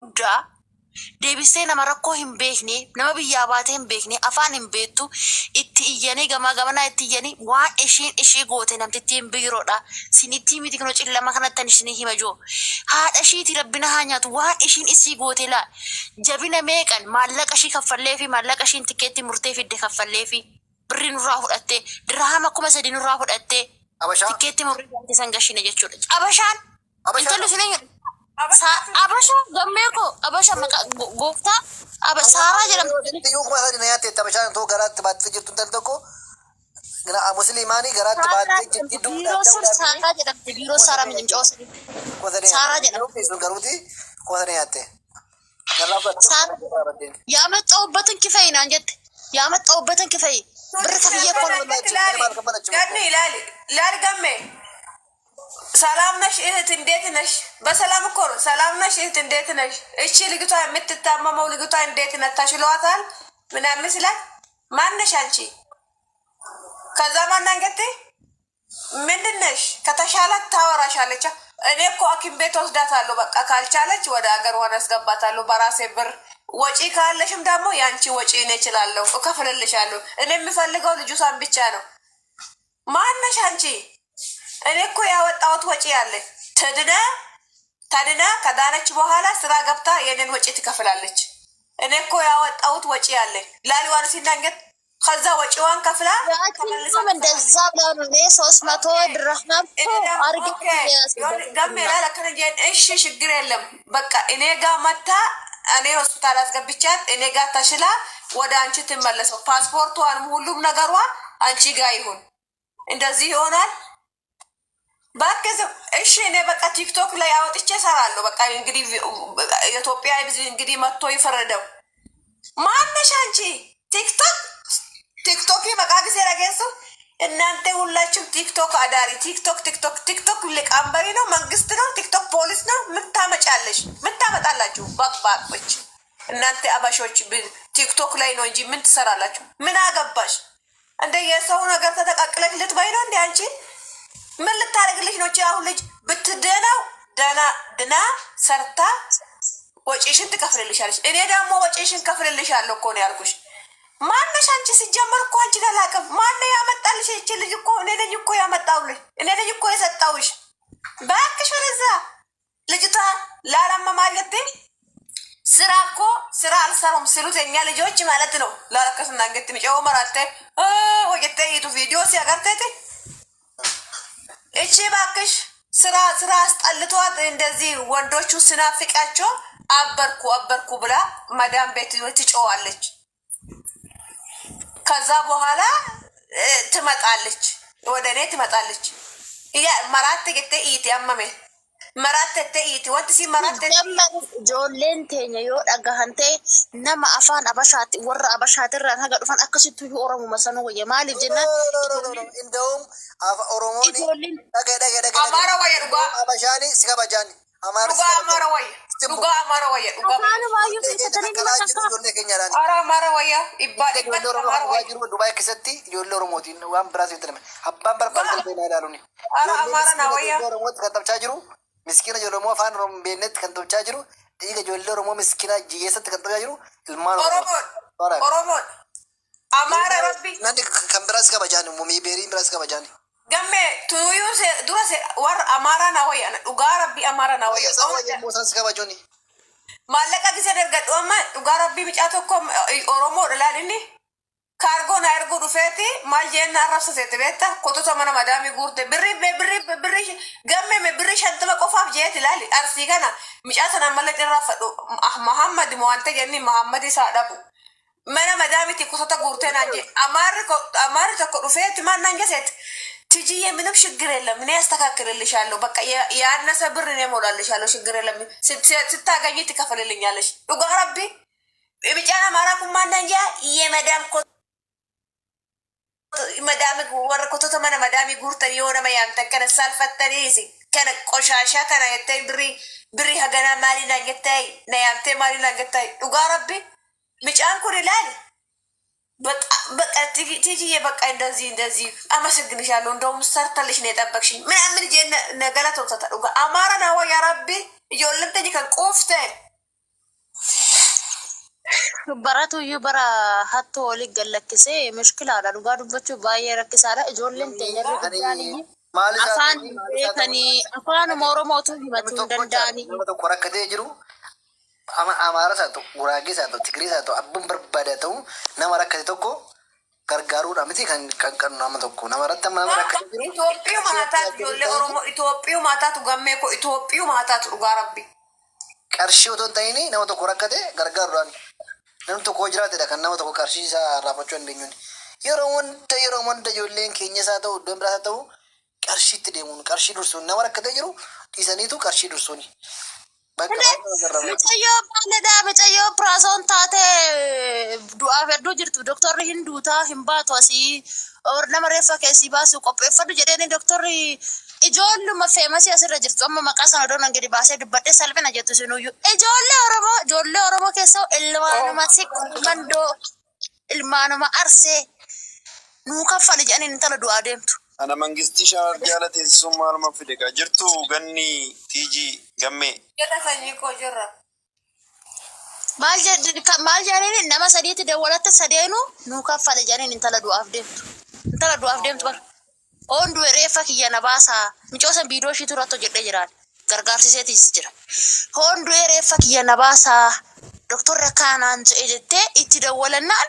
guddaa deebisee nama rakkoo hin beekne nama biyyaa baatee hin beekne afaan hin beektu itti iyyanii gamaa gamanaa itti iyyanii waan ishii goote namtittiin biiroodha sinitti miti kanoo cillama kanattan isinii hima joo haadha ishiiti rabbina haa nyaatu waan ishiin isii goote laa jabina meeqan maallaqa ishii kaffallee fi maallaqa ishiin tikeetti murtee fidde kaffallee fi birri nurraa fudhattee dirhama 3,000 nurraa fudhattee tikeetti murtee san gashine jechuudha. Abashaan intalli sinii Abasha gammeko Abasha maka gofta Abasara jedham yuu kuma sadii na nyaatte Abashaan too garaatti baattee jirtu intalli tokko musliimaanii garaatti baattee jirti biiroo Saaraa jedhamti biiroo Saaraa Mincoosa Saaraa jedhamti sun garuuti kuma sadii nyaatte ያመጣሁበትን ክፈይ ነው አንጀት ያመጣሁበትን ክፈይ ብር ከፍዬ እኮ ነው ገኒ ላል ገሜ ሰላም ነሽ እህት እንዴት ነሽ? በሰላም እኮ ነው። ሰላም ነሽ እህት እንዴት ነሽ? እቺ ልጅቷ የምትታመመው ልጅቷ እንዴት ነሽ? ታሽሏታል ምናምን ስላት ማነሽ አንቺ? ከዛ ማናንገቴ ምንድን ነሽ? ከተሻላት ታወራሻለች። እኔ እኮ ሐኪም ቤት ወስዳታለሁ። በቃ ካልቻለች ወደ ሀገር ሆነ አስገባታለሁ በራሴ ብር። ወጪ ካለሽም ደግሞ ያንቺ ወጪ እኔ እችላለሁ እከፍልልሻለሁ። እኔ የምፈልገው ልጅቷን ብቻ ነው። ማነሽ አንቺ? እኔ እኮ ያወጣሁት ወጪ አለ። ተድና ከዳነች በኋላ ስራ ገብታ የኔን ወጪ ትከፍላለች። እኔ እኮ ያወጣሁት ወጪ አለ። ላሊዋን ሲናገር ከዛ ወጪዋን ከፍላ ያቺም እንደዛ ብለው ነው 300 ድርሃም አርግ ገሜላ ለከነጀን እሺ ችግር የለም በቃ እኔ ጋር መታ እኔ ሆስፒታል አስገብቻት እኔ ጋር ተሽላ ወደ አንቺ ትመለሰው ፓስፖርቷንም ሁሉም ነገሯ አንቺ ጋር ይሁን። እንደዚህ ይሆናል። ባከዘ እሺ እኔ በቃ ቲክቶክ ላይ አወጥቼ ሰራለሁ። በቃ እንግዲህ ኢትዮጵያ እንግዲህ መጥቶ ይፈረደው። ማነሽ አንቺ? ቲክቶክ በቃ ጊዜ ረገሱ እናንተ ሁላችሁም ቲክቶክ አዳሪ ቲክቶክ ልቃንበሪ ነው መንግስት ነው ቲክቶክ ፖሊስ ነው። ምን ታመጫለሽ? ምን ታመጣላችሁ? ባቅባቆች እናንተ አባሾች ቲክቶክ ላይ ነው እንጂ ምን ትሰራላችሁ? ምን አገባሽ? እንደ የሰው ነገር ተተቃቅለሽ ልትበይ ነው እንዴ አንቺ? ምን ልታደርግልሽ ነው? አሁን ልጅ ብትደናው ድና ሰርታ ወጪሽን ትከፍልልሻለሽ። እኔ ደግሞ ወጪሽን ከፍልልሻለሁ እኮ ነው ያልኩሽ። ማነሽ አንቺ? ሲጀመር እኮ አንቺ ተላቀም ማነ ያመጣልሽ? እቺ ልጅ እኮ እኔ ነኝ እኮ ያመጣውልሽ። እኔ ነኝ እኮ የሰጣውሽ። ባክሽ ወደዛ ልጅቷ ላላማ ማለት ስራ አልሰሩም ሲሉት የኛ ልጆች ማለት ነው። ላላከስና እንግት ምጨው መራተ ወጀተ ይቱ ቪዲዮ ሲያጋርተት እቺ ባክሽ ስራ አስጠልቷት እንደዚህ ወንዶቹ ስናፍቃቸው አበርኩ ብላ ማዳም ቤት ትጮዋለች። ከዛ በኋላ ትመጣለች ወደ እኔ ትመጣለች። መራት ገተ ኢቲ አመሜ መራት ኢቲ ወንት ሲ መራት ጆሌን ተኛ ዮ ዳጋንቴ ነማ አፋን አባሻት ወራ አባሻት ራ ሀገ ዱፋን አከሲቱ ኦሮሞ መሰኖ ወይ ማሊፍ ጀነት እንደውም ኦሮሞ ደገ አማራ ወይ ዱጋ አባሻኒ ሲጋባጃኒ አማራ ወይ ዱጋ አማራ ወይ ዱጋ ማኑ ባዩ ተተሪኝ ማሳካ አማራ ወይ ይባል ዱባይ ከሰቲ ዮሎ ኦሮሞቲ ዋን ብራስ ይተለም አባን በርባል ደናዳሉኒ አማራ ነው ወይ ኦሮሞት ከተብቻ ጅሩ ምስኪና ጆሎሞ ፋን ሮም ቤነት ከተብቻ ጅሩ ዲገ ጆሎ ኦሮሞ ምስኪና ጂየሰት ከተብቻ ጅሩ ልማን ኦሮሞ አማራ ረቢ ናንዲ ከምብራስ ከበጃኒ ሙሚ ቤሪ ብራስ ከበጃኒ ገሜ ቱዩ ዱራሴ ወር አማራ ነው ወይ ዱጋ ረቢ አማራ ነው ወይ ሞሳስ ከበጆኒ ማለቃ ጊዜ ደርገዶማ ዱጋ ረቢ ብጫቶ እኮ ኦሮሞ ደላልኒ ካርጎ ናርጎ ዱፌቲ ማልጀና አራሰተ ቤታ ኮቶቶ ማና ማዳሚ ጉርቴ ብሪ ገሜ ብሪ ሸንተመ ቆፋፍ ጀት ይላል አርሲ ገና ምጫተና ማለቅ ራፈዱ መሐመድ ሞንተ ገኒ መሐመድ ሳዳቡ ማና ማዳሚ ኮቶቶ ጉርቴ ናጀ አማር ተኮ ዱፌቲ ማናንጀ ሴት ትጂዬ ምንም ችግር የለም እኔ ያስተካክልልሻለሁ። በቃ ያነሰ ብር እኔ ሞላልሻለሁ። ችግር የለም ስታገኝ ትከፍልልኛለሽ። ዱጋ ረቢ ብጫና ማራኩ ማናንጃ የመዳም መዳም ወረኮቶ ተመነ መዳሚ ጉርተን የሆነ መያም ተከነ ሳልፈተኒ ሲ ከነ ቆሻሻ ከነ የተይ ብሪ ሀገና ማሊና ገታይ ነያምቴ ማሊና ገታይ ዱጋ ረቢ ብጫን ኩር ይላል በቃ ቲጂዬ በቃ እንደዚህ አመሰግንሻለሁ። እንደውም ሰርተልሽ ነው የጠበቅሽኝ ምናምን ነገላ ተውታታ አማራ ነው ያ ረቢ ይወልንተኝ ከቆፍተ baratu iyyuu bara hattuu olii gallakkisee mushkilaadha dhugaa dubbachuu baay'ee rakkisaadha ijoolleen keenya irra guddaan iyyuu maal afaan beekanii afaanuma oromootu himachuu hin danda'anii. nama tokko rakkatee jiru amaara isaa ta'u guraagee isaa ta'u tigirii isaa ta'u abban barbaada ta'u nama rakkate tokko gargaaruudha miti kan nama tokko nama irratti amma nama rakkate jiru. Itoophiyu maataatu ijoollee Oromoo Itoophiyu maataatu gammee koo Itoophiyu maataatu dhugaa rabbi. Qarshii otoo hin ta'in nama tokko rakkate gargaaruudhaan namni tokko jiraatedha kan nama tokko qarshii isaa raafachuu hin dandeenyuun yeroo hunda ijoolleen keenya isaa ta'u iddoo biraas haa ta'u qarshiitti deemuun qarshii dursuun nama rakkatee jiru dhiisaniitu qarshii dursuuni. Mucayyoo baaleedhaa mucayyoo piraasoon taatee du'aaf hedduu jirtu doktorri hin duutaa hin baatu asii nama reeffa keessii baasuu qopheeffadhu jedheen doktorri ijoolluma feemasii asirra jirtu amma maqaa sana doon gadi baasee dubbadhee salphina jettu sinuyyuu ijoollee Oromoo keessaa ilmaanuma siqmandoo ilmaanuma arsee nuu kaffali jedhanii intala du'aa deemtu. Ana mangistii shawar jala teessuma maaluma fide ka jirtu ganni tiiji gammee. Jira sanyii koo jirra. Maal jedhanii nama sadiitti dawwalatte sadeenu nuu kaffale jedhanii intala du'aaf deemtu. Intala du'aaf deemtu bara. Oonduu reeffa kiyya na baasaa micoosan biidoo ishii turatto jedhee jiraan gargaarsiseetis jira. Oonduu reeffa kiyya na baasaa doktorri akkanaan jedhee jettee itti dawwalannaan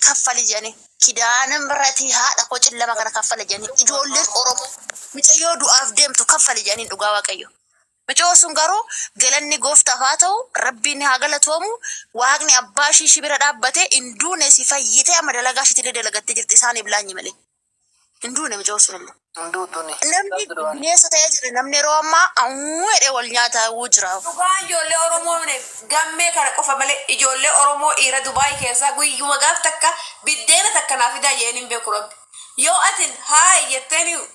kaffali jedhanii. Kidaanan birratti haadha koo cillama kana kaffale jedhanii ijoolleen Oromoo mucayyoo du'aaf deemtu kaffale jedhanii dhugaa waaqayyo. Mucayyoo sun garuu galanni gooftaaf haa ta'u rabbiin haa galatoomu waaqni abbaa ishii bira dhaabbatee hinduune si fayyitee amma dalagaa ishiitillee dalagattee jirti isaaniif laanyi malee. Hinduune mucayyoo sun illee. Namni bineensa ta'ee jira namni yeroo ammaa jedhee wal nyaataa jira. Dhugaan ijoollee Oromoo gammee kana qofa malee ijoollee Oromoo dhiira Dubaay keessaa guyyuma gaaf takka biddeena takka naaf fidaa jedheen hin beeku rabbi. Yoo atin haay jetteen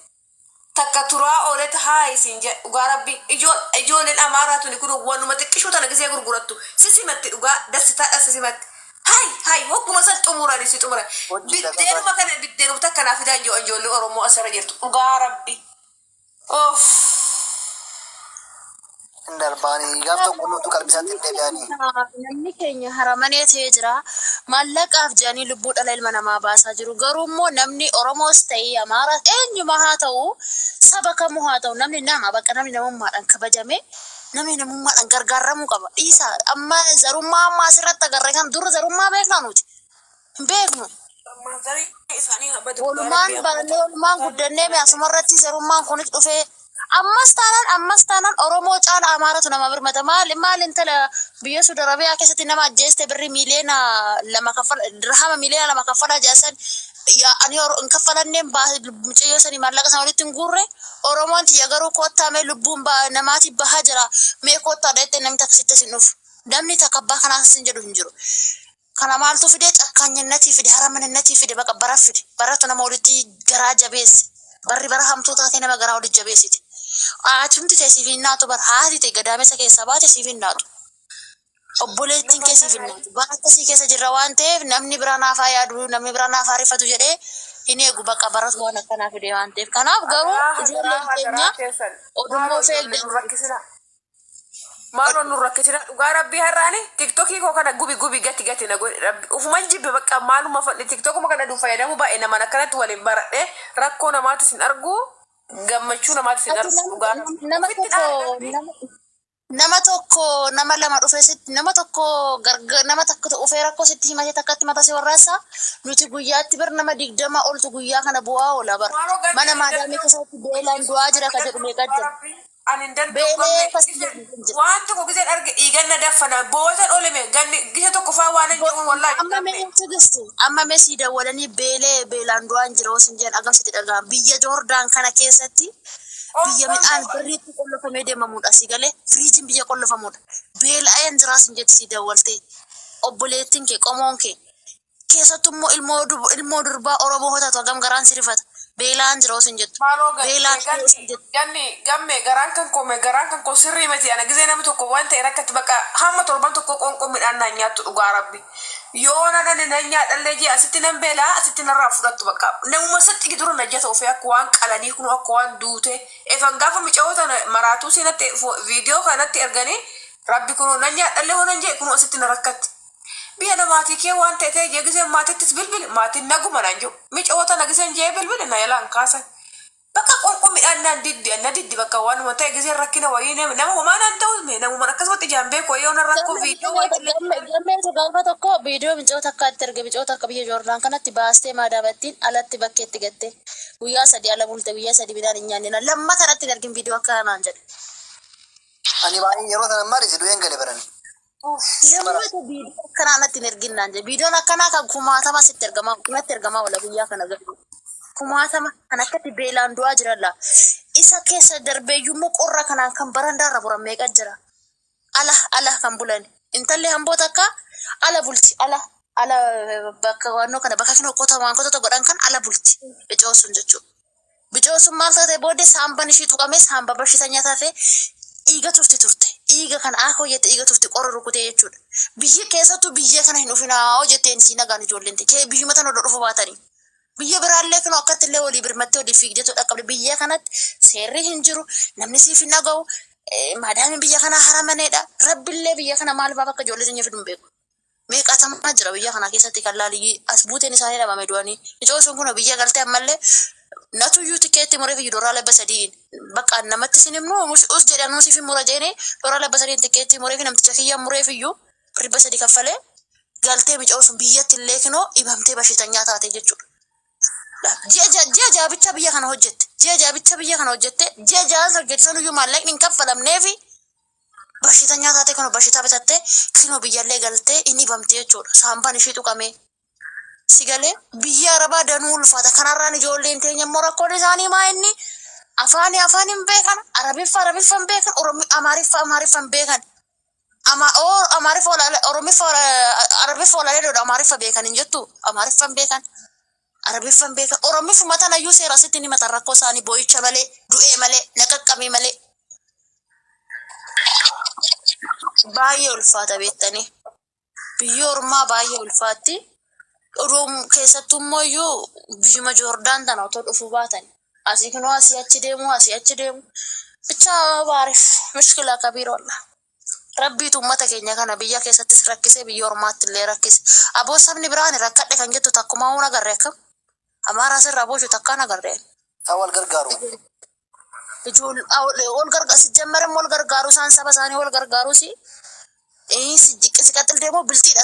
takka turaa ooletti haay siin jedhe dhugaa rabbi ijoolleen amaaraa tuni kun wanuma xiqqishuu tana gisee gurgurattu sisimatti dhugaa dassitaadha sisimatti. Hai hogguma san xumurani si xumura. Biddeenuma kana biddeenuma takka naaf fidaa ijoollee Oromoo asirra jirtu dhugaa rabbi. Oof. Darbanii gaaf tokko nutu qalbisaatti deebi'anii. Namni keenya haramanii ta'ee jira. Maallaqaaf jedhanii lubbuu dhala ilma namaa baasaa jiru. Garuu immoo namni Oromoos ta'ee Amaaraa eenyuma haa ta'u saba kamuu haa ta'u namni nama bakka namni namummaadhaan kabajame namni namummaadhaan gargaaramuu qaba. Dhiisa amma zarummaa amma asirratti agarre kan dura zarummaa beeknaa nuti hin beeknu. Walumaan guddannee asumarratti zarummaan kunis dhufee ammas taanaan Oromoo caala Amaaratu nama birmata maal intala biyya Suudi Arabiyaa keessatti nama ajjeeste birri miliyoona lama kaffala dirhama miliyoona lama kaffala jaasan ani hin kaffalanneen mucayyoo sanii maallaqa sana walitti hin guurre Oromoon tiyya garuu koottaamee lubbuun namaatiif bahaa jira mee koottaa dheettee namni takka sitti sin dhufu namni takka abbaa kanaas sin jedhu hin jiru. Kana maaltu fide cakkaanyinnatii fide haramaninatii fide baqa bara fide baratu nama walitti garaa jabeesse barri bara hamtuu taatee nama garaa walitti jabeessite. Aatumti teessiif hin naatu bara haati ta'e gadaamessa keessaa baate siif hin naatu. Obboleettiin keessiif hin naatu. Bara akkasii keessa jirra waan ta'eef namni bira naafaa yaadu namni bira naafaa rifatu jedhee hin eegu bakka baratu waan akkanaa fide waan ta'eef. Kanaaf garuu ijoolleen keenya odummoo feegdan. Maal nu rakkisina dhugaa rabbii har'aani tiktokii koo kana gubi gati na godhe rabbi ufuman jibbe bakka maaluma fadhi tiktokuma kana dhuun fayyadamu baay'ee nama akkanatti waliin baradhe rakkoo namaatis hin argu gammachuu namaatis hin argu dhugaa nama tokko nama lama dhufe sitti nama tokko dhufee rakkoo sitti himatee takkatti mata si warraasa nuti guyyaatti bir nama 20 oltu guyyaa kana bu'aa oola bar mana maadaamii keessatti beelaan du'aa jira ka jedhu meeqa jira. Anin waan tokko gisee arge dhiiganna daffana booda dholeme ganni gise tokko faa waan hin jedhuun wallaahi. Amma mesii dawwalanii beelaan du'aan jira osin jedhan agamsitti dhaga'an biyya Joordaan kana keessatti biyya midhaan birriitti qollofamee deemamudha si galee firiijiin biyya qollofamudha. Beela'een jiraas hin jetti si dawwaltee obboleettiin kee qomoon kee keessattummoo ilmoo durbaa Oromoo hotatu hagam garaan si rifata. Beelaan jira osin jettu. Beelaan gamme garaan kan koo sirrii miti ana gisee namni tokko waan ta'e rakkatti bakka hamma torban tokko qoonqoo midhaan naan nyaattu dhugaa rabbi. Yoo na nyaadhallee jee asitti nan beelaa asitti narraa fudhattu bakka namuma satti giduru najjata ofee akka waan qalanii kun akka waan duute efan gaafa micoota maraatuu seenatti viidiyoo kanatti erganii rabbi kun nan nyaadhallee honan jee kun asitti na rakkatti. Biya namaati kee waan ta'e jeegisee maatittis bilbili maatiin naguma naan jiru. Micoota nagiseen jee bilbili na yalaan kaasan. Bakka qorqoo midhaan na diddi bakka waanuma ta'e gisee rakkina wayii nama homaa naan ta'u namuma akkasumatti jaambee koyyoo na rakkoo viidiyoo wayii. Gammeetu gaafa tokko viidiyoo micoota akka itti erge micoota akka biyya Joordaan kanatti baastee maadaabattiin alatti bakkeetti gatte guyyaa 3 ala bulte guyyaa 3 midhaan hin nyaanne lamma kanatti ergin viidiyoo akka kanaan jedhe. Ani baay'ee yeroo sana maaliif du'een gale barani. Lammaatu viidiyoo akkanatti hin erginnaan jedhe viidiyoon akkanaa kan kumaatama sitti ergamaa wala guyyaa kana gadi. Kumaatama kan akkatti beelaan du'aa jiralla. Isa keessa darbeeyyummoo qorra kanaan kan barandaarra buran meeqa jira. Ala kan bulan. Intalli hamboota akka ala bulti ala bakka waannoo kana bakka kinoo qotoota godhan kan ala bulti. Bicoosun jechuudha. Bicoosun maal taate booddee saamban ishii tuqamee saamba bashita nyaataa ta'e dhiiga turte. Dhiiga kana akka hojjette dhiiga turte qorra rukutee jechuudha. Biyyi keessattuu biyya kana hin dhufinaa hojjetteen si nagaan ijoolleen ta'e biyyuma tan hodha dhufu baatanii. Biyya biraallee kanoo akkatti illee walii birmattee walii fiigdeetu dhaqqabde biyya kanatti seerri hin jiru namni siif hin dhaga'u maadaamiin biyya kanaa haramaneedha rabbillee biyya kana maaliif akka ijoollee sanyii fidu hin beeku. Meeqaatamaa jira biyya kana keessatti kan laalii as buuteen isaanii dhabame du'anii icoosuun kun biyya galtee ammallee natuyyuu tikeetti muree fi doraa labba sadiin bakka namatti sin immoo us jedhanuu siif mura jeene doraa labba sadiin tikeetti muree fi namticha kiyyaa muree fiyyuu ribba sadii kaffalee galtee micoosuun biyyatti illee kinoo dhibamtee bashitanyaa taate jechuudha. Ji'a jaabicha biyya kana hojjette. Ji'a jaan hojjettan iyyuu maallaqni hin kaffalamneefi bashita nyaataate kana bashita bitatte kinoo biyyallee galtee inni bamtee jechuudha. Saambaan ishii tuqamee. Sigalee biyya Arabaa danuu ulfaata. Kanarraan ijoolleen teenya immoo rakkoon isaanii maa inni afaan hin beekan, Arabiffa hin beekan, Amaariffa hin beekan. Arabiffa olaleedha Amaariffa beekan hin jettu. Amaariffa hin beekan. Arabiffa hin beekan. Oromiffa matan ayyuu seera asitti ni matan rakkoo isaanii boo'icha malee, du'ee malee, naqaqqamee malee. Baay'ee ulfaata beektanii. Biyya ormaa baay'ee ulfaatti. Keessattuu immoo iyyuu biyyuma Joordaan tana otoo dhufuu baatan. Asii kunoo asii achi deemu. Bichaa baariif mishkila kabiiroolla. Rabbiitu uummata keenya kana biyya keessattis rakkisee biyya ormaatti illee rakkise. Aboo sabni biraan rakkadhe kan jettu takkuma uuna agarree akkam. Amaaraa sirraa booshu takkaan agarree. Wal gargaaru. Wal gargaaru si jammaree wal gargaaru isaan saba isaanii wal gargaaru si qaxil deemoo biltiidha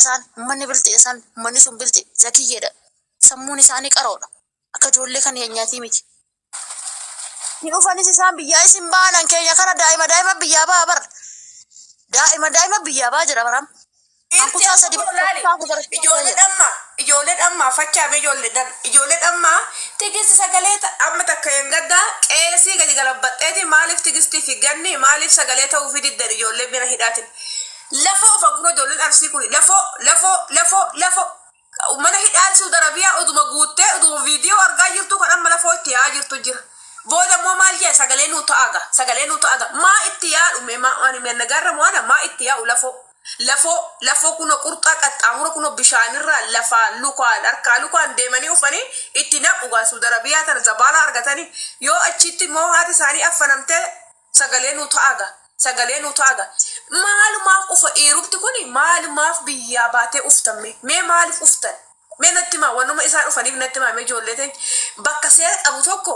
isaan manni sun bilti zakiyyeedha sammuun isaanii qaroodha akka ijoollee kan keenyaatii miti. Hin dhufanis isaan biyyaa isin baanan keenya kana daa'ima biyyaa baa bar daa'ima biyyaa baa jira baram. Ijoollee dhammaa fachaame ijoollee dhammaa tigist sagalee amma takka hin gaddaa qeesii gadi galabbaxeeti maaliif tigistii fi ganni maaliif sagalee ta'uu fi diddan ijoollee bira hidhaatin. Lafoo fakkuna ijoolleen arsii kun lafoo mana hidhaan Saudi Arabiyaa oduma guuttee oduma viidiyoo argaa jirtu kan amma lafoo itti yaa'aa jirtu jira. Booda immoo maal jee sagalee nu ta'aga maa itti yaa'u waan nagarra mo'ana maa itti yaa'u lafoo kuno qurxaa qaxxaamura kuno bishaanirraa lafaan lukaan harkaa lukaan deemanii ufanii itti naqu Saudi Arabiyaa tana zabaala argatanii yoo achitti immoo haati isaanii affanamtee sagalee nu ta'aga. Maalumaaf ufa dhiirubti kuni maalumaaf biyyaa baatee uftamme mee maaliif uftan mee natti maa wannuma isaan dhufaniif natti maa mee ijoollee ta'e bakka seera qabu tokko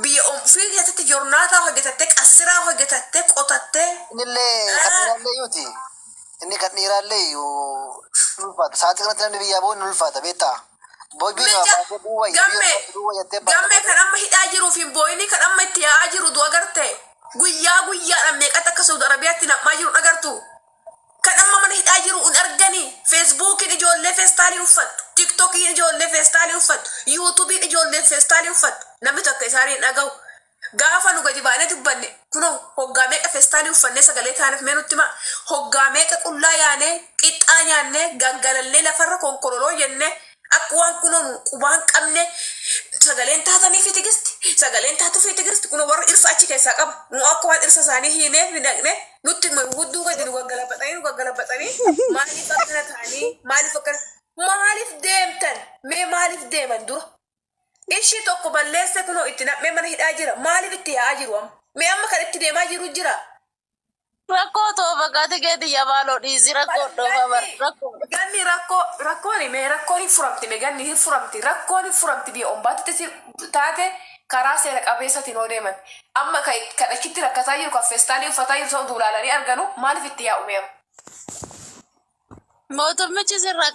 biyya ofii keessatti jornaataa hojjetattee qassiraa hojjetattee qotattee. Inni kan dhiiraallee yoo ulfaata sa'aatii kanatti namni biyyaa boo inni ulfaata beektaa. Gammee kan amma hidhaa jiruuf hin boo'ini kan amma itti yaa'aa jiru du'a gartee. Guyyaadhaan meeqatti akka Saudi Arabiyaatti nam'aa jiru agartu. Kan amma mana hidhaa jiru hin arganii. Feesbuukiin ijoollee feestaalii uffattu. Tiktookiin ijoollee feestaalii uffattu. Yuutuubiin ijoollee feestaalii uffattu. Namni tokko isaanii hin dhaga'u. Gaafa nu gadi baanee dubbanne kunoo hoggaa meeqa feestaalii uffannee sagalee taaneef mee nutti himaa. Hoggaa meeqa qullaa yaanee qixxaa nyaannee gangalallee lafarra konkololoo jennee akka waan kunoon qubaan qabne sagaleen taatanii fi tigisti kunoo warra dhirsa achi keessaa qabu nu akka waan dhirsa isaanii hiineef hin dhaqne nutti hudduu gadi nu gaggalabbatanii maaliif akkana ta'anii maaliif deemtan mee maaliif deeman dura. Ishii tokko balleesse kunoo itti nam'ee mana hidhaa jira. Maaliif itti yaa'aa jiru amma? Mee amma kan itti deemaa jiru jira? Rakkoo too fakkaate keetii yabaaloo dhiisi rakkoo dhoofa bar rakkoo. ganni rakkooni mee rakkooni furamti mee ganni hin furamti rakkooni furamti biyya ombaatti taate karaa seera qabeessatiin oo deeman amma kadhachitti rakkataa jiru kan feestaalii uffataa jiru ta'uu duulaalanii arganu maaliif itti yaa'u meemu mootummichi sirra